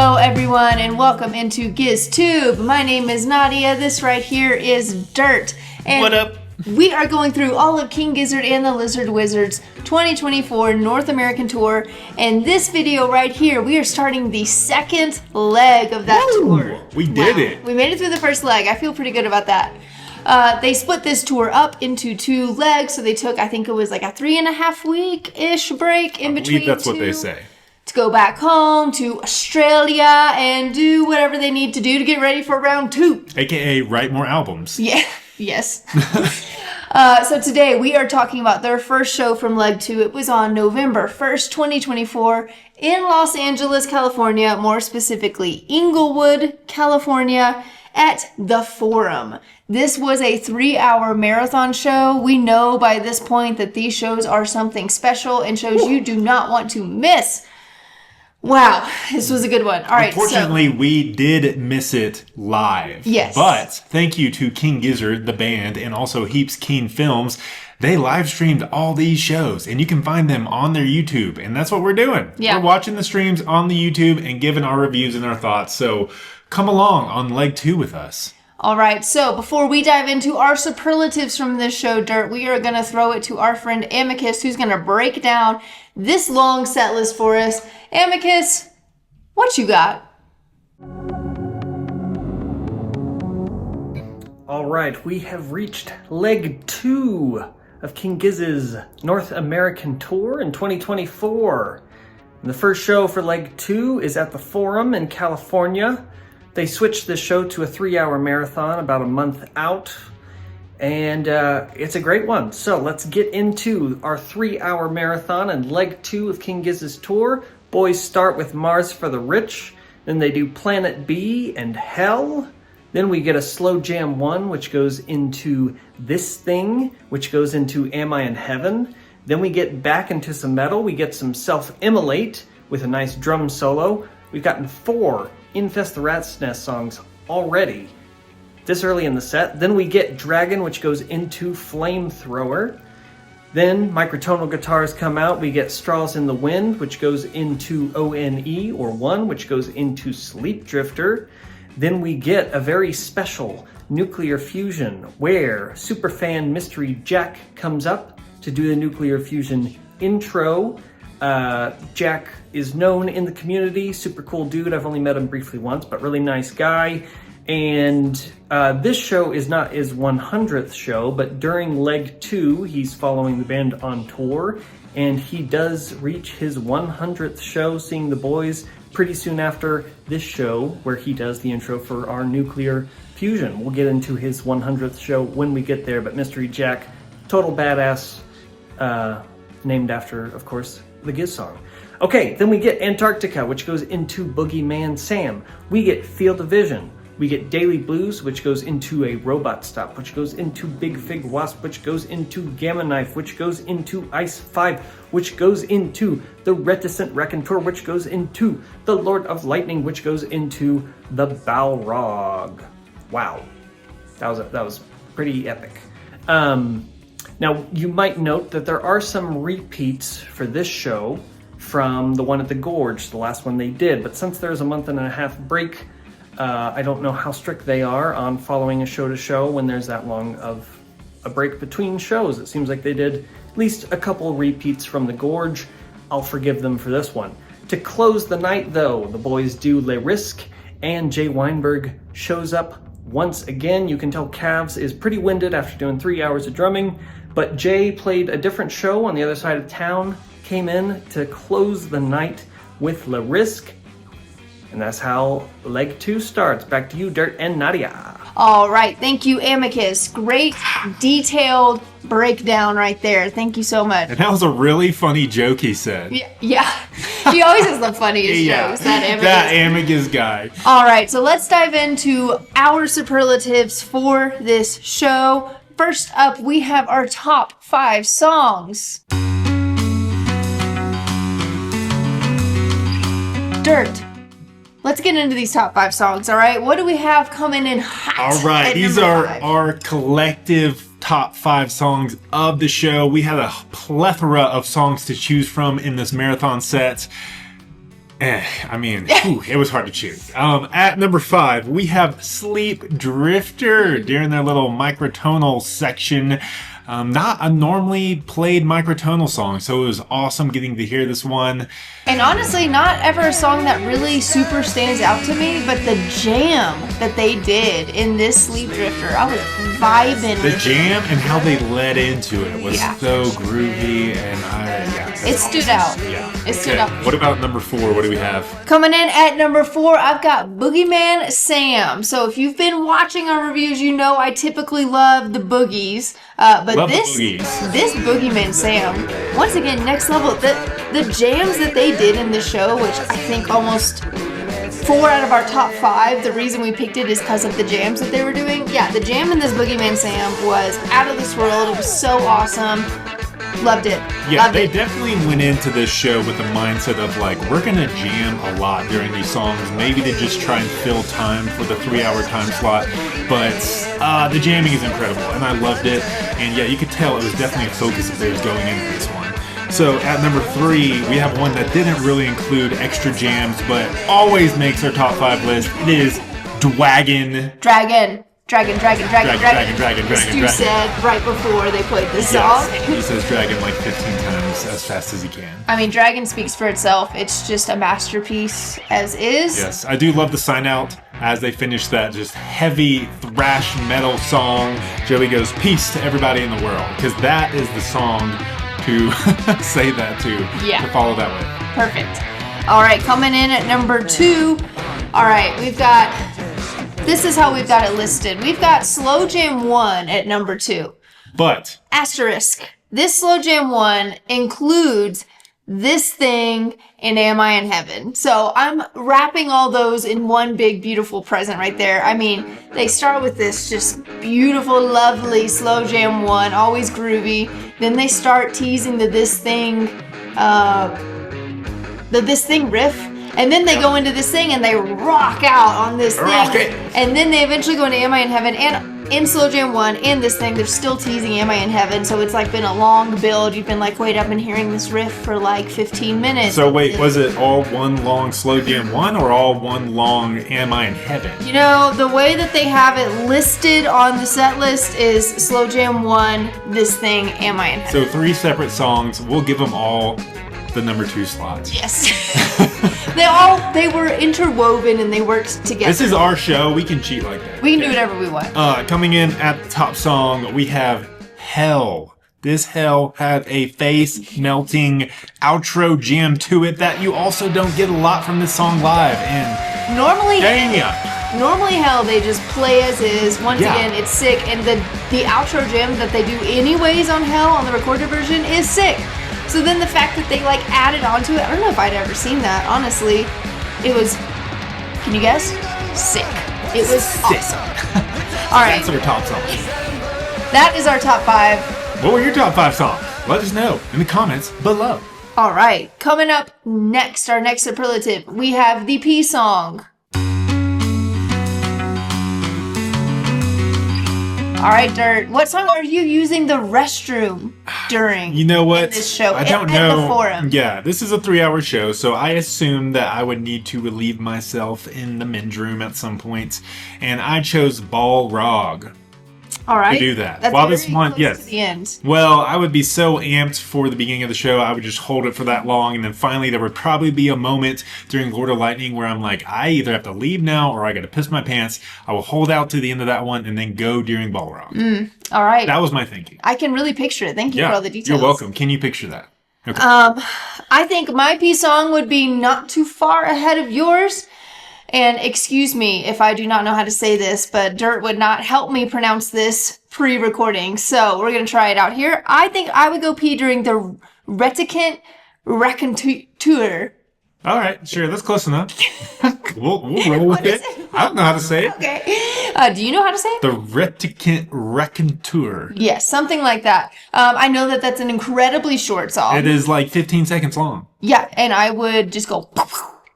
Hello everyone and welcome into GizTube. My name is Nadia. This right here is Dirt. And what up? We are going through all of King Gizzard and the Lizard Wizard's 2024 North American Tour. And this video right here, we are starting the second leg of that tour. We did it. We made it through the first leg. I feel pretty good about that. They split this tour up into two legs. So they took, I think it was like a 3.5 week-ish break in between. I believe that's what they say. To go back home to Australia and do whatever they need to do to get ready for round 2. AKA write more albums. Yeah. Yes. So today we are talking about their first show from leg 2. It was on November 1st, 2024 in Los Angeles, California, more specifically Inglewood, California at the Forum. This was a 3-hour marathon show. We know by this point that these shows are something special and shows you do not want to miss. Wow, this was a good one. All right. Unfortunately, we did miss it live. Yes. But thank you to King Gizzard, the band, and also Heaps Keen Films. They live streamed all these shows, and you can find them on their YouTube. And that's what we're doing. Yeah. We're watching the streams on the YouTube and giving our reviews and our thoughts. So come along on leg 2 with us. All right, so before we dive into our superlatives from this show, Dirt, we are going to throw it to our friend Amicus, who's going to break down this long set list for us. Amicus, what you got? All right, we have reached leg 2 of King Gizz's North American Tour in 2024. And the first show for leg 2 is at the Forum in California. They switched this show to a 3-hour marathon about a month out, and it's a great one. So let's get into our 3-hour marathon and leg 2 of King Gizz's tour. Boys start with Mars for the Rich, then they do Planet B and Hell. Then we get a slow jam 1, which goes into This Thing, which goes into Am I in Heaven? Then we get back into some metal. We get some Self-Immolate with a nice drum solo. We've gotten 4 Infest the Rat's Nest songs already this early in the set. Then we get Dragon, which goes into Flamethrower. Then microtonal guitars come out. We get Straws in the Wind, which goes into ONE, or 1, which goes into Sleep Drifter. Then we get a very special Nuclear Fusion, where superfan Mystery Jack comes up to do the Nuclear Fusion intro. Jack is known in the community, super cool dude. I've only met him briefly once, but really nice guy. And this show is not his 100th show, but during leg 2, he's following the band on tour, and he does reach his 100th show, seeing the boys pretty soon after this show, where he does the intro for our Nuclear Fusion. We'll get into his 100th show when we get there, but Mystery Jack, total badass, named after, of course, the Giz song. Okay, then we get Antarctica, which goes into Boogeyman Sam. We get Field of Vision. We get Daily Blues, which goes into A Robot Stop, which goes into Big Fig Wasp, which goes into Gamma Knife, which goes into Ice 5, which goes into The Reticent Raconteur, which goes into The Lord of Lightning, which goes into The Balrog. Wow, that was pretty epic. Now, you might note that there are some repeats for this show from the one at the Gorge, the last one they did, but since there's a 1.5 month break, I don't know how strict they are on following a show to show when there's that long of a break between shows. It seems like they did at least a couple repeats from the Gorge. I'll forgive them for this one. To close the night, though, the boys do Le Risque, and Jay Weinberg shows up once again. You can tell Cavs is pretty winded after doing 3 hours of drumming, but Jay played a different show on the other side of town, came in to close the night with Le Risque, and that's how leg 2 starts. Back to you, Dirt and Nadia. All right, thank you, Amicus. Great detailed breakdown right there. Thank you so much. And that was a really funny joke he said. Yeah. He always has the funniest jokes, that Amicus. That Amicus guy. All right, so let's dive into our superlatives for this show. First up, we have our top 5 songs. Dirt. Let's get into these top 5 songs, all right? What do we have coming in hot? All right, these are our collective top 5 songs of the show. We had a plethora of songs to choose from in this marathon set. It was hard to choose. At number 5, we have Sleep Drifter during their little microtonal section. Not a normally played microtonal song, so it was awesome getting to hear this one. And honestly, not ever a song that really super stands out to me, but the jam that they did in this Sleep Drifter, I was vibing. The jam and how they led into it was so groovy, and it stood out. Yeah. It stood out. What about number 4? What do we have? Coming in at number 4, I've got Boogeyman Sam. So if you've been watching our reviews, you know I typically love the boogies. But Love this the boogies. this Boogeyman Sam, once again, next level. The jams that they did in the show, which I think almost 4 out of our top 5, the reason we picked it is because of the jams that they were doing. Yeah, the jam in this Boogeyman Sam was out of this world. It was so awesome. Loved it. Yeah, Loved they it. definitely went into this show with the mindset of like, we're gonna jam a lot during these songs, maybe to just try and fill time for the 3-hour time slot. But the jamming is incredible, and I loved it. And yeah, you could tell it was definitely a focus of theirs going into this one. So at number 3, we have one that didn't really include extra jams, but always makes our top 5 list. It is Dragon. Dragon. Dragon. Stu said right before they played this song. Yes, he says Dragon like 15 times as fast as he can. I mean, Dragon speaks for itself. It's just a masterpiece as is. Yes, I do love the sign out as they finish that just heavy thrash metal song. Joey goes, peace to everybody in the world, because that is the song to say that to follow that with. Perfect. All right, coming in at number 2. All right, this is how we've got it listed. We've got Slow Jam 1 at number 2. But Asterisk. This Slow Jam 1 includes This Thing and Am I in Heaven. So I'm wrapping all those in one big beautiful present right there. I mean, they start with this just beautiful, lovely Slow Jam 1, always groovy. Then they start teasing the This Thing riff. And then they go into this thing and they rock out on this thing. And then they eventually go into Am I in Heaven. And in Slow Jam 1, in this thing, they're still teasing Am I in Heaven. So it's like been a long build. You've been like, wait, I've been hearing this riff for like 15 minutes. So wait, was it all one long Slow Jam 1 or all one long Am I in Heaven? You know, the way that they have it listed on the set list is Slow Jam 1, This Thing, Am I in Heaven. So 3 separate songs. We'll give them all the number 2 slots. Yes. They were interwoven and they worked together. This is our show. We can cheat like that. We can do whatever we want. Coming in at the top song, we have Hell. This Hell had a face-melting outro jam to it that you also don't get a lot from this song live. And Normally, Normally Hell, they just play as is. Once again, it's sick. And the outro jam that they do anyways on Hell on the recorded version is sick. So then the fact that they like added onto it, I don't know if I'd ever seen that, honestly. It was, can you guess? Sick. It was awesome. All right. That's our top song. That is our top 5. What were your top 5 songs? Let us know in the comments below. All right. Coming up next, our next superlative, we have the P song. All right, Dirt. What song are you using the restroom during? You know what? In this show? I don't at know. The forum. Yeah, this is a 3-hour show, so I assumed that I would need to relieve myself in the men's room at some point, and I chose Balrog. All right. To do that. That's While very this one, close yes. to the end. Well, I would be so amped for the beginning of the show, I would just hold it for that long, and then finally there would probably be a moment during Lord of Lightning where I'm like, I either have to leave now or I gotta piss my pants. I will hold out to the end of that one and then go during Balrog. All right. That was my thinking. I can really picture it. Thank you for all the details. You're welcome. Can you picture that? Okay. I think my P song would be not too far ahead of yours. And excuse me if I do not know how to say this, but Dirt would not help me pronounce this pre-recording. So we're going to try it out here. I think I would go pee during the reticent raconteur. All right, sure, that's close enough. we'll roll with it. I don't know how to say it. Okay. Do you know how to say it? The reticent raconteur. Yes, something like that. I know that that's an incredibly short song. It is like 15 seconds long. Yeah, and I would just go,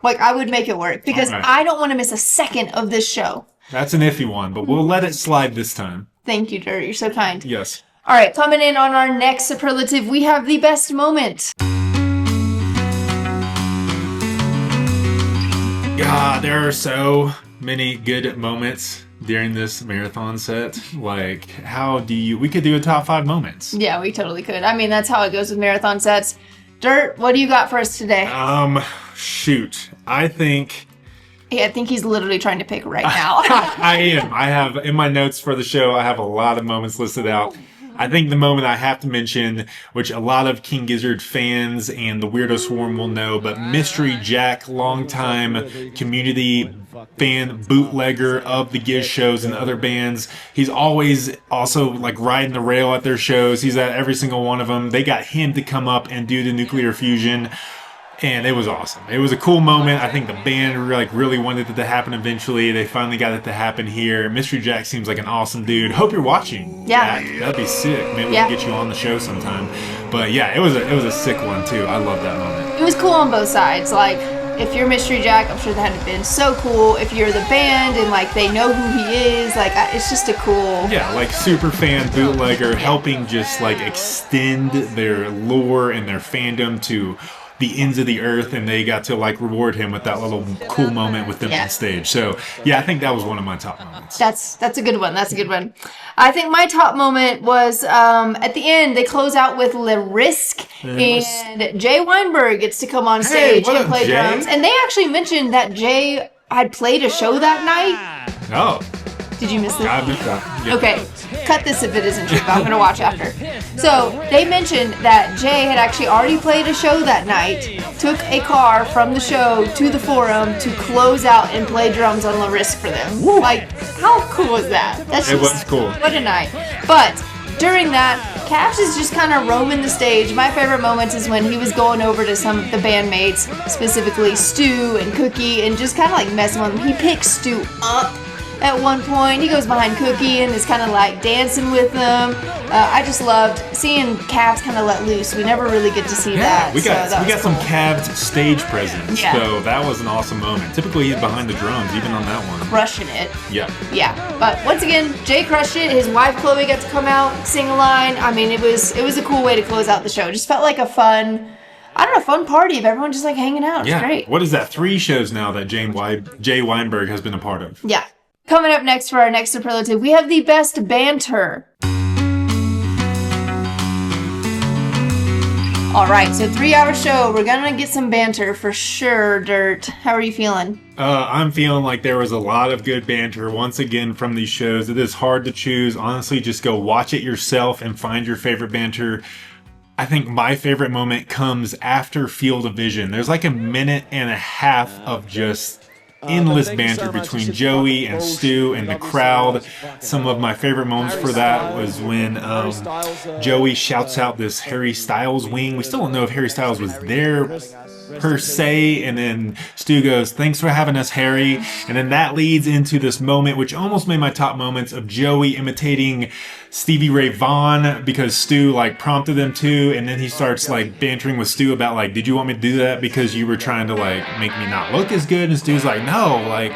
like I would make it work because Right. I don't want to miss a second of this show. That's an iffy one, but we'll let it slide this time. Thank you, Dirt. You're so kind. Yes. All right, coming in on our next superlative, we have the best moment. God, there are so many good moments during this marathon set. Like, we could do a top 5 moments. Yeah, we totally could. I mean, that's how it goes with marathon sets. Dirt, what do you got for us today? Shoot. I think he's literally trying to pick right now. I am. I have, in my notes for the show, I have a lot of moments listed out. I think the moment I have to mention, which a lot of King Gizzard fans and the Weirdo Swarm will know, but Mystery Jack, longtime community fan bootlegger of the Giz shows and other bands. He's always also like riding the rail at their shows. He's at every single one of them. They got him to come up and do the nuclear fusion. And it was awesome. It was a cool moment. I think the band really wanted it to happen eventually. They finally got it to happen here. Mystery Jack seems like an awesome dude. Hope you're watching. Yeah. That'd be sick. Maybe we can get you on the show sometime. But yeah, it was a sick one too. I love that moment. It was cool on both sides. Like, if you're Mystery Jack, I'm sure that had been so cool. If you're the band and like they know who he is, like it's just a cool. Yeah, like super fan bootlegger helping just like extend their lore and their fandom to the ends of the earth, and they got to like reward him with that little cool moment with them on stage. So yeah, I think that was one of my top moments. That's a good one. That's a good one. I think my top moment was at the end. They close out with Le Risque, and Jay Weinberg gets to come on stage and play drums. And they actually mentioned that Jay had played a show that night. Oh. Did you miss this? I missed that. Yeah. Okay. Cut this if it isn't true, but I'm going to watch after. So, they mentioned that Jay had actually already played a show that night, took a car from the show to the Forum to close out and play drums on Le Risque for them. Woo. Like, how cool was that? It was cool. What a night. But during that, Caps is just kind of roaming the stage. My favorite moments is when he was going over to some of the bandmates, specifically Stu and Cookie, and just kind of like messing with them. He picks Stu up at one point. He goes behind Cookie and is kind of like dancing with them. I just loved seeing Cavs kind of let loose. We never really get to see that. We got some Cavs stage presence, so that was an awesome moment. Typically he's behind the drums, even on that one. Crushing it. Yeah. Yeah, but once again, Jay crushed it. His wife Chloe got to come out, sing a line. I mean, it was a cool way to close out the show. It just felt like a fun party of everyone just like hanging out. It's great. What is that? 3 shows now that Jay Weinberg has been a part of. Yeah. Coming up next for our next superlative, we have the best banter. All right, so 3-hour show. We're going to get some banter for sure, Dirt. How are you feeling? I'm feeling like there was a lot of good banter once again from these shows. It is hard to choose. Honestly, just go watch it yourself and find your favorite banter. I think my favorite moment comes after Field of Vision. There's like a minute and a half of just endless banter between Joey and Stu and the crowd. Some of my favorite moments for that was when Joey shouts out this Harry Styles wing. We still don't know if Harry Styles was there per se, and then Stu goes, "Thanks for having us, Harry." And then that leads into this moment which almost made my top moments of Joey imitating Stevie Ray Vaughan because Stu like prompted them to, and then he starts like bantering with Stu about like, "Did you want me to do that because you were trying to like make me not look as good?" And Stu's like, "No, like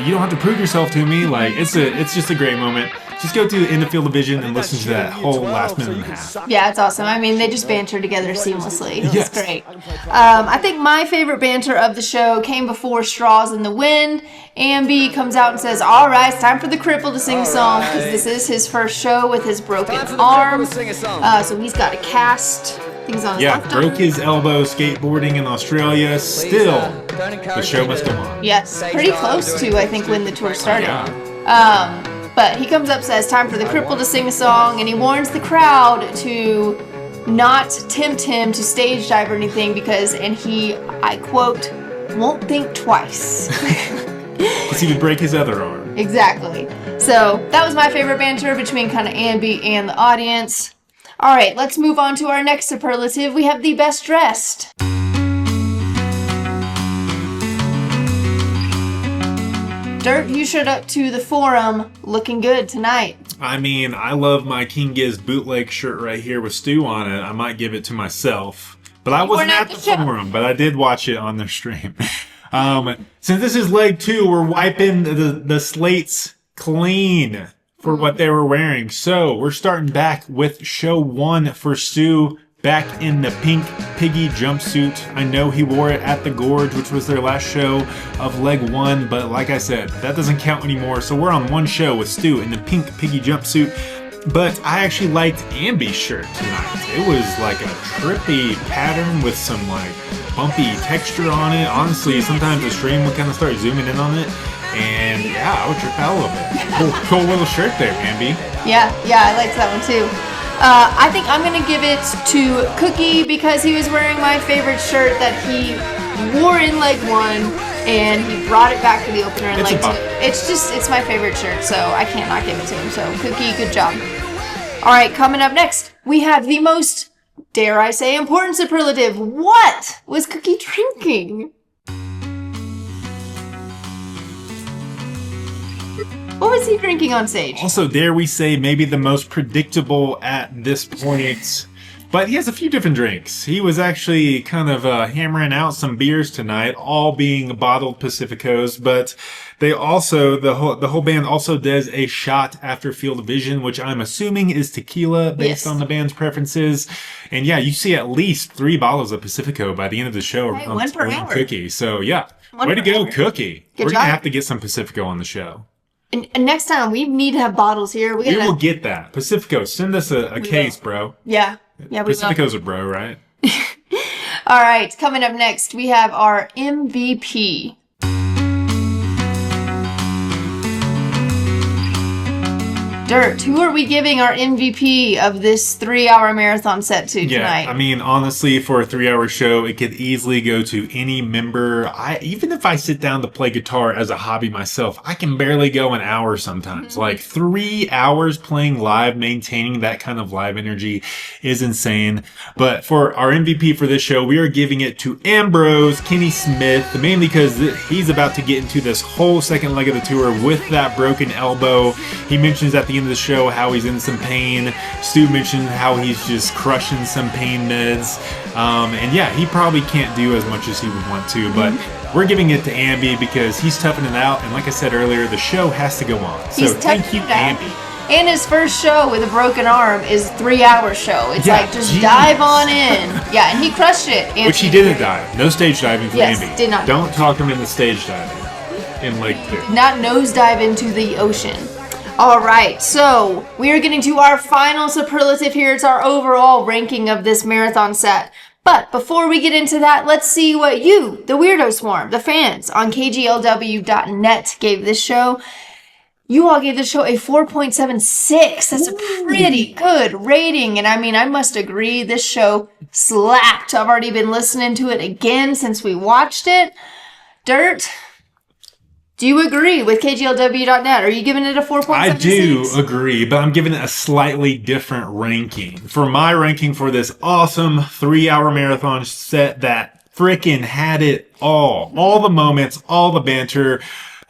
you don't have to prove yourself to me." Like it's just a great moment. Just go to the end of Field of Vision and listen to that whole last minute and a half. Yeah, it's awesome. I mean, they just banter together seamlessly. It's great. I think my favorite banter of the show came before Straws in the Wind. Ambi comes out and says, "All right, it's time for the cripple to sing a song," because this is his first show with his broken arm. So he's got a cast. Things on his left arm. Broke his elbow skateboarding in Australia. Still, the show must go on. Yes, pretty close to, I think, when the tour started. But he comes up, says, "Time for the cripple to sing a song," and he warns the crowd to not tempt him to stage dive or anything because, and he, I quote, "won't think twice." Because he would break his other arm. Exactly. So that was my favorite banter between kind of Ambi and the audience. All right, let's move on to our next superlative. We have the best dressed. Dirt, you showed up to the Forum looking good tonight. I mean, I love my King Giz bootleg shirt right here with Stu on it. I might give it to myself. But I wasn't at the Forum, but I did watch it on their stream. Since this is leg 2, we're wiping the slates clean for what they were wearing. So we're starting back with show 1 for Stu. back in the pink piggy jumpsuit. I know he wore it at the Gorge, which was their last show of leg 1, but like I said, that doesn't count anymore. So we're on one show with Stu in the pink piggy jumpsuit. But I actually liked Ambi's shirt tonight. It was like a trippy pattern with some like bumpy texture on it. Honestly, sometimes the stream would kind of start zooming in on it. And yeah, I would trip out a little bit. Cool little shirt there, Ambi. Yeah, I liked that one too. I think I'm going to give it to Cookie because he was wearing my favorite shirt that he wore in leg 1 and he brought it back for the opener in leg 2. It's my favorite shirt, so I can't not give it to him. So Cookie, good job. All right, coming up next, we have the most, dare I say, important superlative. What was Cookie drinking? What was he drinking on stage? Also, dare we say, maybe the most predictable at this point. But he has a few different drinks. He was actually kind of hammering out some beers tonight, all being bottled Pacificos. But they also, the whole band also does a shot after Field Vision, which I'm assuming is tequila based on the band's preferences. And yeah, you see at least 3 bottles of Pacifico by the end of the show. Hey, one per hour. Cookie. So yeah, way to go, Cookie. We're going to have to get some Pacifico on the show. And next time, we need to have bottles here. We will get that. Pacifico, send us a case, bro. Yeah, we Pacifico's a bro, right? All right, coming up next, we have our MVP. Dirt, who are we giving our MVP of this 3-hour marathon set to tonight? Yeah, I mean, honestly, for a 3-hour show, it could easily go to any member. Even if I sit down to play guitar as a hobby myself, I can barely go an hour sometimes. Like 3 hours playing live, maintaining that kind of live energy is insane. But for our MVP for this show, we are giving it to Ambrose Kenny Smith, mainly because he's about to get into this whole second leg of the tour with that broken elbow. He mentions at the end of the show how he's in some pain. Stu mentioned how he's just crushing some pain meds. And yeah, he probably can't do as much as he would want to, but we're giving it to Ambi because he's toughing it out. And like I said earlier, the show has to go on. So thank you, Ambi. And his first show with a broken arm is a 3-hour show. It's dive on in. Yeah, and he crushed it. Which he didn't dive. No stage diving for Ambi. Did not. Don't talk him into stage diving in leg 2. Not nosedive into the ocean. All right, so we are getting to our final superlative here. It's our overall ranking of this marathon set. But before we get into that, let's see what you, the Weirdo Swarm, the fans on kglw.net gave this show. You all gave this show a 4.76. That's a pretty good rating. And I mean, I must agree, this show slapped. I've already been listening to it again since we watched it. Dirt, do you agree with kglw.net? Are you giving it a 4.76? I do agree, but I'm giving it a slightly different ranking. For my ranking for this awesome 3-hour marathon set that frickin' had it all. All the moments, all the banter.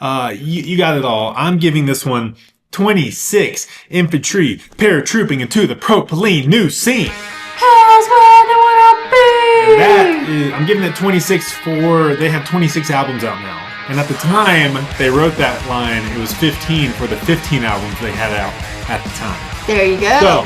You got it all. I'm giving this one 26 infantry paratrooping into the propylene new scene. Hell's where they wanna be. And that is, I'm giving it 26 for, they have 26 albums out now. And at the time they wrote that line, it was 15 for the 15 albums they had out at the time. There you go. So,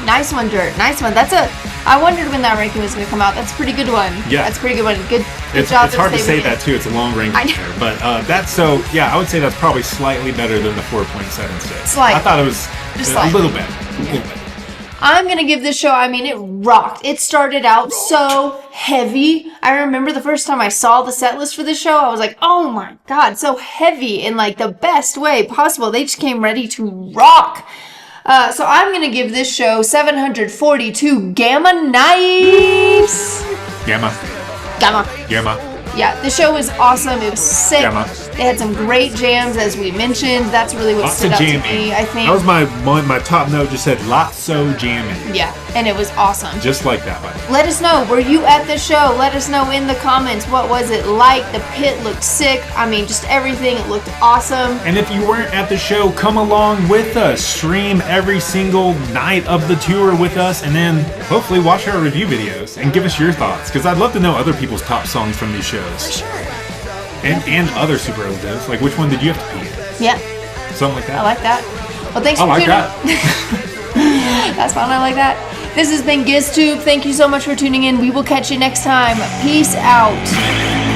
nice one, Dirt. Nice one. I wondered when that ranking was going to come out. That's a pretty good one. Yeah. That's a pretty good one. Good job. It's hard to say saving that too. It's a long ranking there. But I would say that's probably slightly better than the 4.76. Slightly. I thought it was just a little better. I'm going to give this show, I mean, it rocked. It started out so heavy. I remember the first time I saw the set list for this show, I was like, oh my God, so heavy in like the best way possible. They just came ready to rock. So I'm going to give this show 742 Gamma Knives. Gamma. Yeah, the show was awesome. It was sick. Gamma. They had some great jams, as we mentioned. That's really what stood out to me, I think. That was my top note, just said, lots so jamming. Yeah, and it was awesome. Just like that, buddy. Let us know, were you at the show? Let us know in the comments, what was it like? The pit looked sick. I mean, just everything. It looked awesome. And if you weren't at the show, come along with us. Stream every single night of the tour with us, and then hopefully watch our review videos and give us your thoughts, because I'd love to know other people's top songs from these shows. For sure. And other superlatives. Like, which one did you have to pee? Yeah. Something like that. I like that. Well, thanks for tuning in. that. That's fun. I like that. This has been GizTube. Thank you so much for tuning in. We will catch you next time. Peace out.